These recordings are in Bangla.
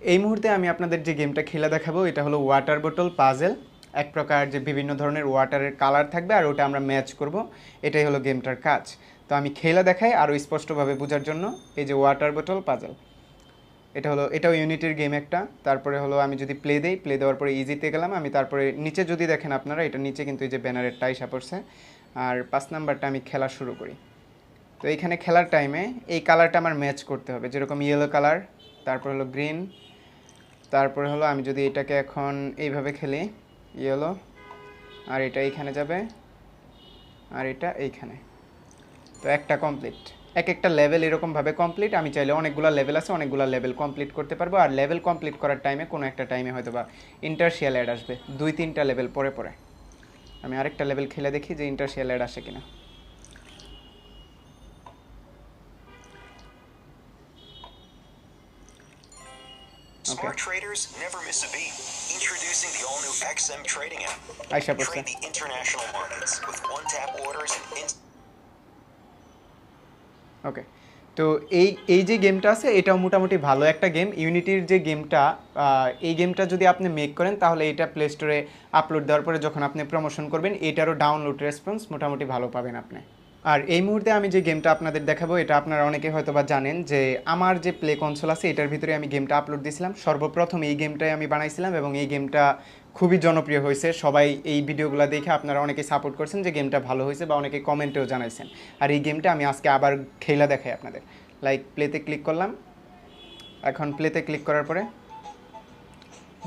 এই মুহূর্তে আমি আপনাদের যে গেমটা খেলে দেখাবো এটা হলো ওয়াটার বোতল পাজেল। এক প্রকার যে বিভিন্ন ধরনের ওয়াটারের কালার থাকবে আর ওটা আমরা ম্যাচ করব, এটাই হলো গেমটার কাজ। তো আমি খেলে দেখাই আরও স্পষ্টভাবে বোঝার জন্য। এই যে ওয়াটার বোতল পাজেল, এটাও ইউনিটির গেম একটা। তারপরে হলো আমি যদি প্লে দেই, প্লে দেওয়ার পরে ইজিতে গেলাম আমি, তারপরে নিচে যদি দেখেন আপনারা, এটা নিচে কিন্তু এই যে ব্যানারের টাইসা পড়ছে। আর 5 নাম্বারটা আমি খেলা শুরু করি। তো এইখানে খেলার টাইমে এই কালারটা আমার ম্যাচ করতে হবে, যেরকম ইয়েলো কালার, তারপর হলো গ্রিন, তারপরে হলো আমি যদি এটাকে এখন এইভাবে খেলি, ইয়েলো, আর এটা এইখানে যাবে, আর এটা এইখানে। তো একটা কমপ্লিট। এক একটা লেভেল এরকমভাবে কমপ্লিট। আমি চাইলে অনেকগুলো লেভেল আছে, অনেকগুলো লেভেল কমপ্লিট করতে পারবো। আর লেভেল কমপ্লিট করার টাইমে কোনো একটা টাইমে হয়তো বা ইন্টারশিয়াল অ্যাড আসবে 2-3টা লেভেল পরে পরে। আমি আরেকটা লেভেল খেলে দেখি যে ইন্টারশিয়াল অ্যাড আসে কিনা। Smart traders never miss a beat. Introducing the all-new XM Trading app. আইসা পড়ছে। Trade the international markets with one-tap orders and ওকে, তো এই যে গেমটা আছে এটাও মোটামুটি ভালো একটা গেম। ইউনিটির যে গেমটা, এই গেমটা যদি আপনি মেক করেন তাহলে এটা প্লে স্টোরে আপলোড দেওয়ার পরে যখন আপনি প্রমোশন করবেন এটারও ডাউনলোড রেসপন্স মোটামুটি ভালো পাবেন আপনি। আর এই মুহূর্তে আমি যে গেমটা আপনাদের দেখাবো এটা আপনারা অনেকে হয়তো বা জানেন যে আমার যে প্লে কনসোল আছে এটার ভিতরে আমি গেমটা আপলোড দিয়েছিলাম। সর্বপ্রথম এই গেমটাই আমি বানাইছিলাম এবং এই গেমটা খুবই জনপ্রিয় হয়েছে। সবাই এই ভিডিওগুলো দেখে আপনারা অনেকে সাপোর্ট করছেন যে গেমটা ভালো হয়েছে, বা অনেকে কমেন্টেও জানাইছেন। আর এই গেমটা আমি আজকে আবার খেলা দেখাই আপনাদের। লাইক প্লেতে ক্লিক করলাম, এখন প্লেতে ক্লিক করার পরে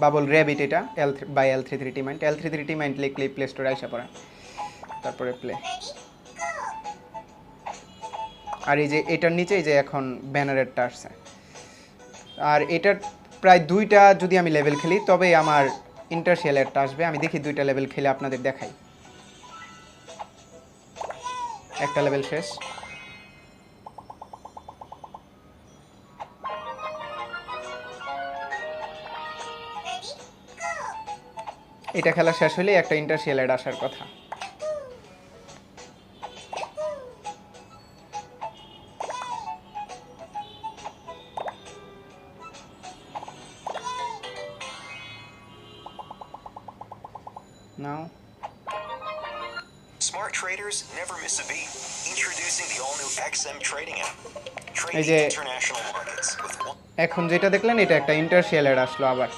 বাবল র্যাবিট, এটা L33 মাইন্ড, L33 মাইন্ড লিখলে প্লে স্টোরে আসা পড়ে, তারপরে প্লে। আর এই যে এটার নিচে এই যে এখন ব্যানারেরটা আসছে। আর এটার প্রায় 2টা যদি আমি লেভেল খেলি তবে আমার ইন্টারশিয়াল অ্যাডটা আসবে। আমি দেখি 2টা লেভেল খেলে আপনাদের দেখাই। একটা লেভেল শেষ। এটা খেলা শেষ হলে একটা ইন্টারশিয়াল অ্যাড আসার কথা। নাও smart traders never miss a beat. Introducing the all-new XM Trading app. Trade এই the যে international markets with one. এখন যেটা দেখলেন এটা একটা ইন্টারশিয়াল অ্যাড আসলো আবার।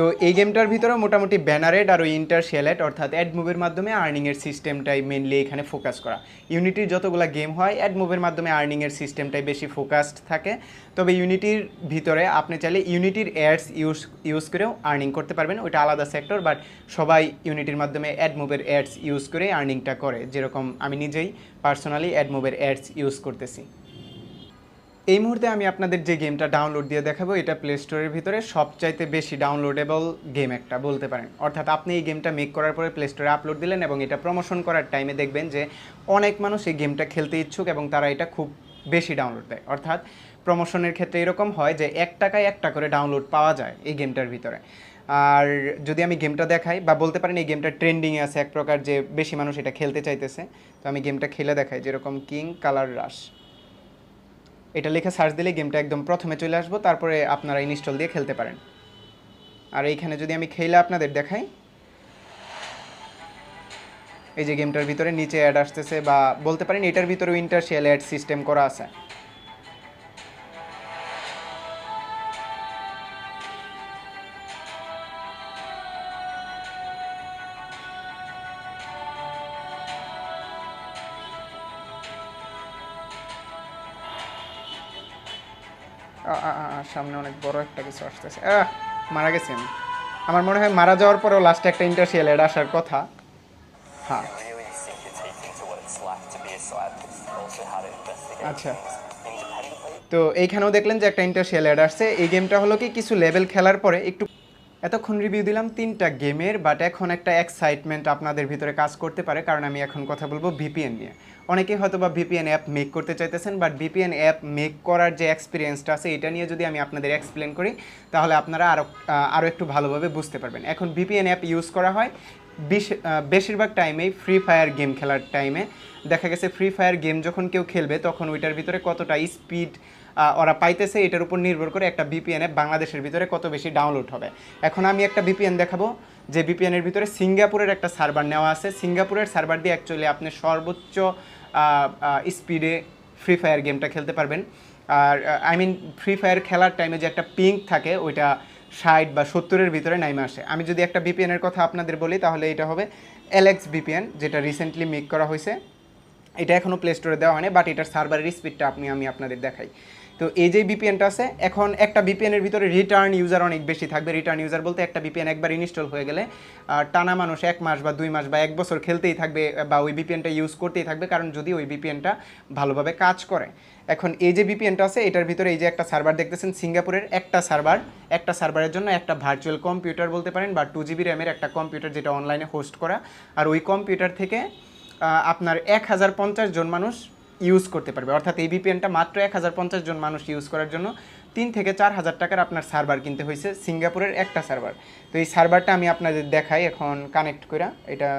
তো এই গেমটার ভিতরে মোটামুটি ব্যানারেড আর ওই ইন্টারশিয়াল অ্যাড অর্থাৎ অ্যাড মুভের মাধ্যমে আর্নিংয়ের সিস্টেমটাই মেনলি এখানে ফোকাস করা। ইউনিটির যতগুলো গেম হয় অ্যাড মুভের মাধ্যমে আর্নিংয়ের সিস্টেমটাই বেশি ফোকাসড থাকে। তবে ইউনিটির ভিতরে আপনি চাইলে ইউনিটির অ্যাডস ইউজ করেও আর্নিং করতে পারবেন, ওইটা আলাদা সেক্টর। বাট সবাই ইউনিটির মাধ্যমে অ্যাড মুভের অ্যাডস ইউজ করে আর্নিংটা করে, যেরকম আমি নিজেই পার্সোনালি অ্যাড মুভের অ্যাডস ইউজ করতেছি। এই মুহূর্তে আমি আপনাদের যে গেমটা ডাউনলোড দিয়ে দেখাবো এটা প্লে স্টোরের ভিতরে সবচাইতে বেশি ডাউনলোডেবল গেম একটা বলতে পারেন। অর্থাৎ আপনি এই গেমটা মেক করার পরে প্লে স্টোরে আপলোড দিলেন এবং এটা প্রমোশন করার টাইমে দেখবেন যে অনেক মানুষ এই গেমটা খেলতে ইচ্ছুক এবং তারা এটা খুব বেশি ডাউনলোড দেয়। অর্থাৎ প্রমোশনের ক্ষেত্রে এরকম হয় যে 1 টাকায় 1টা করে ডাউনলোড পাওয়া যায় এই গেমটার ভিতরে। আর যদি আমি গেমটা দেখাই, বা বলতে পারেন এই গেমটা ট্রেন্ডিংয়ে আছে এক প্রকার, যে বেশি মানুষ এটা খেলতে চাইতেছে। তো আমি গেমটা খেলে দেখাই, যেরকম কিং কালার রাশ, এটা লিখে সার্চ দিলে গেমটা একদম প্রথমে চলে আসবো, তারপরে আপনারা ইনস্টল দিয়ে খেলতে পারেন। আর এইখানে যদি আমি খেলে আপনাদের দেখাই, এই যে গেমটার ভিতরে নিচে অ্যাড আসতেছে, বা বলতে পারেন এটার ভিতরে ইন্টারশিয়াল অ্যাড সিস্টেম করা আছে। সামনে অনেক বড় একটা কিছু আসতেছে। মারা গেছি আমি। আমার মনে হয় মারা যাওয়ার পরেও লাস্টে একটা ইন্টারশিয়াল অ্যাড আসার কথা। হ্যাঁ, really sink your teeth into what it's like to be a scientist and also how to investigate আচ্ছা। things independently. তো এইখানেও দেখলেন যে একটা ইন্টারশিয়াল অ্যাড আসছে। এই গেমটা হলো কি, কিছু লেভেল খেলার পরে একটু, এতক্ষণ রিভিউ দিলাম 3টা গেমের, বাট এখন একটা এক্সাইটমেন্ট আপনাদের ভিতরে কাজ করতে পারে, কারণ আমি এখন কথা বলবো ভিপিএন নিয়ে। অনেকে হয়তো বা ভিপিএন অ্যাপ মেক করতে চাইতেছেন, বাট ভিপিএন অ্যাপ মেক করার যে এক্সপিরিয়েন্সটা আছে এটা নিয়ে যদি আমি আপনাদের এক্সপ্লেন করি তাহলে আপনারা আরও একটু ভালোভাবে বুঝতে পারবেন। এখন ভিপিএন অ্যাপ ইউজ করা হয় বেশিরভাগ টাইমেই ফ্রি ফায়ার গেম খেলার টাইমে। দেখা গেছে ফ্রি ফায়ার গেম যখন কেউ খেলবে তখন ওইটার ভিতরে কতটা স্পিড ওরা পাইতেছে, এটার উপর নির্ভর করে একটা ভিপিএন অ্যাপ বাংলাদেশের ভিতরে কত বেশি ডাউনলোড হবে। এখন আমি একটা ভিপিএন দেখাবো, যে ভিপিএনের ভিতরে সিঙ্গাপুরের একটা সার্ভার নেওয়া আছে। সিঙ্গাপুরের সার্ভার দিয়ে অ্যাকচুয়ালি আপনি সর্বোচ্চ স্পিডে ফ্রি ফায়ার গেমটা খেলতে পারবেন। আর আই মিন ফ্রি ফায়ার খেলার টাইমে যে একটা পিঙ্ক থাকে ওইটা 60 বা 70-এর ভিতরে নাইমে আসে। আমি যদি একটা ভিপিএনের কথা আপনাদের বলি তাহলে এটা হবে এলএক্স ভিপিএন, যেটা রিসেন্টলি মেক করা হয়েছে। এটা এখনও প্লে স্টোরে দেওয়া হয়নি, বাট এটার সার্ভারের স্পিডটা আমি আপনাদের দেখাই। তো এই যে ভিপিএনটা আছে, এখন একটা ভিপিএনের ভিতরে রিটার্ন ইউজার অনেক বেশি থাকবে। রিটার্ন ইউজার বলতে একটা ভিপিএন একবার ইনস্টল হয়ে গেলে টানা মানুষ 1 মাস বা 2 মাস বা 1 বছর খেলতেই থাকবে বা ওই ভিপিএনটা ইউজ করতেই থাকবে, কারণ যদি ওই ভিপিএনটা ভালোভাবে কাজ করে। এখন এই যে ভিপিএনটা আছে এটার ভিতরে এই যে একটা সার্ভার দেখতেছেন সিঙ্গাপুরের, একটা সার্ভারের জন্য একটা ভার্চুয়াল কম্পিউটার বলতে পারেন বা 2 GB র্যামের একটা কম্পিউটার যেটা অনলাইনে হোস্ট করা। আর ওই কম্পিউটার থেকে আপনার 1050 জন মানুষ ইউজ করতে পারবে। অর্থাৎ এই ভিপিএনটা মাত্র 1050 জন মানুষ ইউজ করার জন্য 3 থেকে 4,000 টাকার আপনার সার্ভার কিনতে হয়েছে, সিঙ্গাপুরের একটা সার্ভার। তো এই সার্ভারটা আমি আপনাদের দেখাই এখন কানেক্ট করে। এটা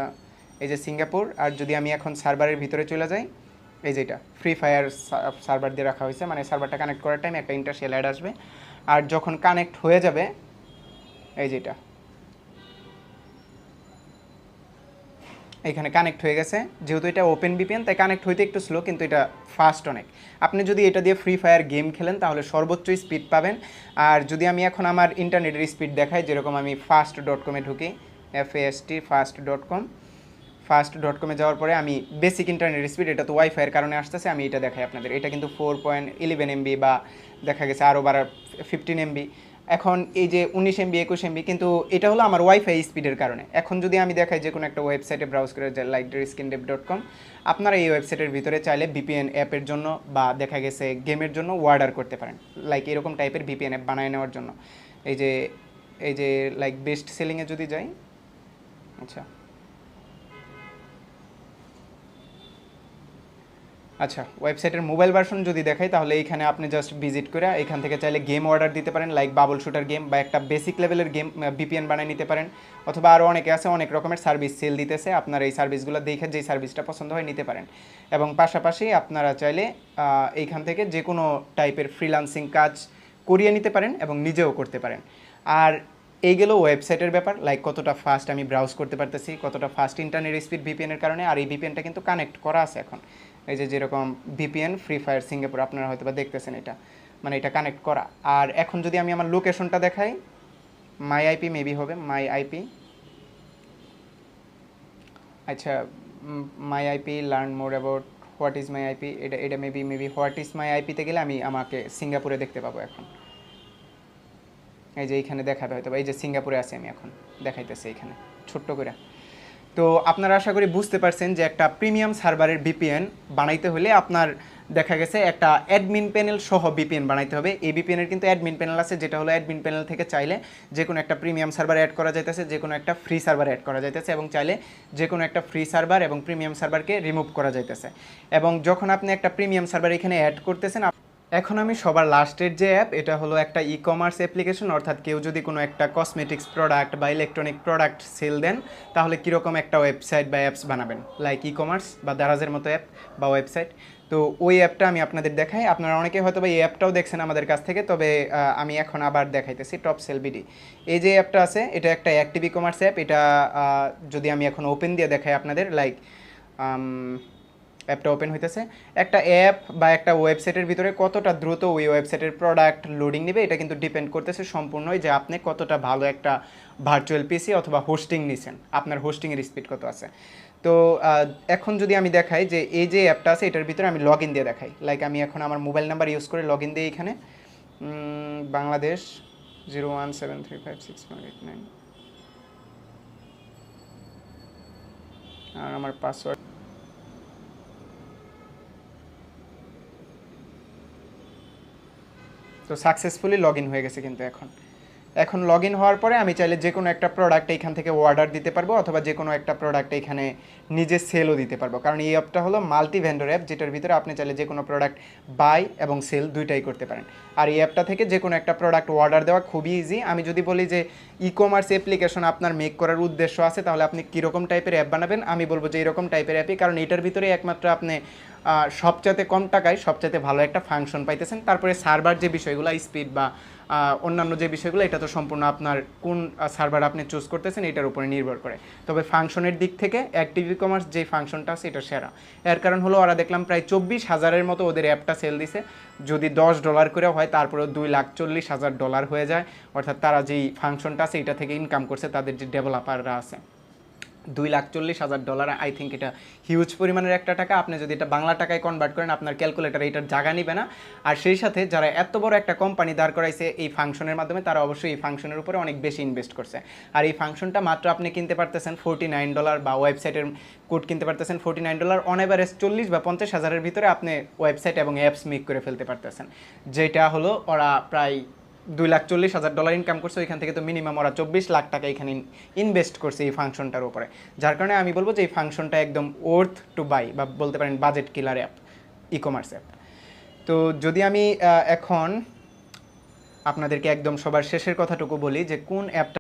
এই যে সিঙ্গাপুর, আর যদি আমি এখন সার্ভারের ভিতরে চলে যাই, এই যে এটা ফ্রি ফায়ার সার্ভার দিয়ে রাখা হয়েছে, মানে সার্ভারটা কানেক্ট করার টাইম একটা ইন্টারশিয়াল অ্যাড আসবে। আর যখন কানেক্ট হয়ে যাবে, এই যেটা এখানে কানেক্ট হয়ে গেছে। যেহেতু এটা ওপেন ভিপিএন তাই কানেক্ট হইতে একটু স্লো, কিন্তু এটা ফাস্ট অনেক। আপনি যদি এটা দিয়ে ফ্রি ফায়ার গেম খেলেন তাহলে সর্বোচ্চ স্পিড পাবেন। আর যদি আমি এখন আমার ইন্টারনেটের স্পিড দেখাই, যেরকম আমি fast.com-এ ঢুকি, fast.com, fast.com-এ যাওয়ার পরে আমি বেসিক ইন্টারনেট স্পিড, এটা তো ওয়াইফাইয়ের কারণে আসতেছে, আমি এটা দেখাই আপনাদের। এটা কিন্তু 4.11 MB বা দেখা গেছে আরও বাড়ার 15 MB। এখন এই যে 19 MB 21 MB, কিন্তু এটা হলো আমার ওয়াইফাই স্পিডের কারণে। এখন যদি আমি দেখাই যে কোনো একটা ওয়েবসাইটে ব্রাউজ করে, lightderskindev.com, আপনারা এই ওয়েবসাইটের ভিতরে চাইলে ভিপিএন অ্যাপের জন্য বা দেখা গেছে গেমের জন্য অর্ডার করতে পারেন, লাইক এরকম টাইপের ভিপিএন অ্যাপ বানিয়ে নেওয়ার জন্য। এই যে লাইক বেস্ট সেলিংয়ে যদি যাই, আচ্ছা ওয়েবসাইটের মোবাইল ভার্সন যদি দেখাই তাহলে এইখানে আপনি জাস্ট ভিজিট করে এখান থেকে চাইলে গেম অর্ডার দিতে পারেন, লাইক বাবল শুটার গেম বা একটা বেসিক লেভেলের গেম ভিপিএন বানিয়ে নিতে পারেন। অথবা আরও অনেকে আছে, অনেক রকমের সার্ভিস সেল দিতেছে, আপনারা এই সার্ভিসগুলো দেখে যেই সার্ভিসটা পছন্দ হয় নিতে পারেন। এবং পাশাপাশি আপনারা চাইলে এইখান থেকে যে কোনো টাইপের ফ্রিল্যান্সিং কাজ করিয়ে নিতে পারেন এবং নিজেও করতে পারেন। আর এই গেল ওয়েবসাইটের ব্যাপার, লাইক কতটা ফাস্ট আমি ব্রাউজ করতে পারতেছি, কতটা ফাস্ট ইন্টারনেট স্পিড ভিপিএনের কারণে। আর এই ভিপিএনটা কিন্তু কানেক্ট করা আছে এখন, এই যে যেরকম ভিপিএন ফ্রি ফায়ার সিঙ্গাপুর আপনারা হয়তো বা দেখতেছেন, এটা মানে এটা কানেক্ট করা। আর এখন যদি আমি আমার লোকেশনটা দেখাই, মাই আইপি মেবি হবে মাই আইপি, আচ্ছা মাই IP learn more about what is my IP, এটা মেবি হোয়াট ইজ মাই আইপিতে গেলে আমাকে সিঙ্গাপুরে দেখতে পাবো। এখন এই যে এইখানে দেখাবে হয়তো, এই যে সিঙ্গাপুরে আছি আমি এখন, দেখাইতেছে এইখানে ছোট্ট করে। তো আপনারা আশা করি বুঝতে পারছেন যে একটা প্রিমিয়াম সার্ভারের ভিপিএন বানাইতে হলে আপনার দেখা গেছে একটা অ্যাডমিন প্যানেল সহ ভিপিএন বানাইতে হবে। এই ভিপিএনের কিন্তু অ্যাডমিন প্যানেল আছে, যেটা হলো অ্যাডমিন প্যানেল থেকে চাইলে যে কোনো একটা প্রিমিয়াম সার্ভার অ্যাড করা যাইতেছে, যে কোনো একটা ফ্রি সার্ভার অ্যাড করা যাইতেছে, এবং চাইলে যে কোনো একটা ফ্রি সার্ভার এবং প্রিমিয়াম সার্ভারকে রিমুভ করা যাইতেছে। এবং যখন আপনি একটা প্রিমিয়াম সার্ভার এখানে অ্যাড করতেছেন, এখন আমি সবার লাস্টের যে অ্যাপ, এটা হলো একটা ই কমার্স অ্যাপ্লিকেশন। অর্থাৎ কেউ যদি কোনো একটা কসমেটিক্স প্রোডাক্ট বা ইলেকট্রনিক প্রোডাক্ট সেল দেন তাহলে কীরকম একটা ওয়েবসাইট বা অ্যাপস বানাবেন, লাইক ই কমার্স বা দারাজের মতো অ্যাপ বা ওয়েবসাইট। তো ওই অ্যাপটা আমি আপনাদের দেখাই। আপনারা অনেকে হয়তো বা এই অ্যাপটাও দেখছেন আমাদের কাছ থেকে, তবে আমি এখন আবার দেখাইতেছি টপ সেল বিডি। এই যে অ্যাপটা আছে এটা একটা অ্যাক্টিভ ই কমার্স অ্যাপ। এটা যদি আমি এখন ওপেন দিয়ে দেখাই আপনাদের, লাইক অ্যাপটা ওপেন হইতেছে। একটা অ্যাপ বা একটা ওয়েবসাইটের ভিতরে কতটা দ্রুত ওই ওয়েবসাইটের প্রোডাক্ট লোডিং নেবে এটা কিন্তু ডিপেন্ড করতেছে সম্পূর্ণই যে আপনি কতটা ভালো একটা ভার্চুয়াল পিসি অথবা হোস্টিং নিছেন, আপনার হোস্টিংয়ের স্পিড কত আছে। তো এখন যদি আমি দেখাই যে এই যে অ্যাপটা আছে এটার ভিতরে আমি লগ ইন দিয়ে দেখাই, লাইক আমি এখন আমার মোবাইল নাম্বার ইউজ করে লগ ইন দিই এখানে, বাংলাদেশ 017356189, আর আমার পাসওয়ার্ড। তো সাকসেসফুলি লগ ইন হয়ে গেছে। কিন্তু এখন লগ ইন হওয়ার পরে আমি চাইলে যে কোনো একটা প্রোডাক্ট এইখান থেকে অর্ডার দিতে পারবো, অথবা যে কোনো একটা প্রোডাক্ট এখানে নিজে সেলও দিতে পারবো। কারণ এই অ্যাপটা হলো মাল্টি ভেন্ডর অ্যাপ, যেটার ভিতরে আপনি চাইলে যে কোনো প্রোডাক্ট বাই এবং সেল দুইটাই করতে পারেন। আর এই অ্যাপটা থেকে যে কোনো একটা প্রোডাক্ট অর্ডার দেওয়া খুবই ইজি। আমি যদি বলি যে ই কমার্স অ্যাপ্লিকেশন আপনার মেক করার উদ্দেশ্য আছে, তাহলে আপনি কীরকম টাইপের অ্যাপ বানাবেন, আমি বলবো যে এরকম টাইপের অ্যাপই, কারণ এটার ভিতরে একমাত্র আপনি সবচাইতে কম টাকায় সবচাইতে ভালো একটা ফাংশন পাইতেছেন। তারপরে সার্ভার যে বিষয়গুলো স্পিড বা অন্যান্য যে বিষয়গুলো এটা তো সম্পূর্ণ আপনার কোন সার্ভার আপনি চুজ করতেছেন এটার উপরে নির্ভর করে। তবে ফাংশনের দিক থেকে অ্যাক্টিভ ই কমার্স যে ফাংশনটা আছে এটা সেরা। এর কারণ হলো ওরা দেখলাম প্রায় 24,000-এর মতো ওদের অ্যাপটা সেল দিছে। যদি $10 করে হয় তারপরেও $2,40,000 হয়ে যায়। অর্থাৎ তারা যেই ফাংশনটা আছে এটা থেকে ইনকাম করছে, তাদের যে ডেভেলপাররা আছে। $2,40,000 আই থিঙ্ক এটা হিউজ পরিমাণের একটা টাকা। আপনি যদি এটা বাংলা টাকায় কনভার্ট করেন আপনার ক্যালকুলেটার এটার জায়গা নিবে না। আর সেই সাথে যারা এত বড় একটা কোম্পানি দাঁড় করাইছে এই ফাংশনের মাধ্যমে, তারা অবশ্যই এই ফাংশনের উপরে অনেক বেশি ইনভেস্ট করছে। আর এই ফাংশনটা মাত্র আপনি কিনতে পারতেছেন $49 বা ওয়েবসাইটের কোড কিনতে পারতেছেন $49, অন এভারেজ 40 বা 50,000-এর ভিতরে আপনি ওয়েবসাইট এবং অ্যাপস মেক করে ফেলতে পারতেছেন। যেটা হলো ওরা প্রায় $2,40,000 ইনকাম করছে, ওইখান থেকে তো মিনিমাম ওরা 24 লাখ টাকা এখানে ইনভেস্ট করছে এই ফাংশনটার উপরে। যার কারণে আমি বলবো যে এই ফাংশনটা একদম ওর্থ টু বাই বা বলতে পারেন বাজেট কিলার অ্যাপ, ই কমার্স অ্যাপ। তো যদি আমি এখন আপনাদেরকে একদম সবার শেষের কথাটুকু বলি যে কোন অ্যাপটা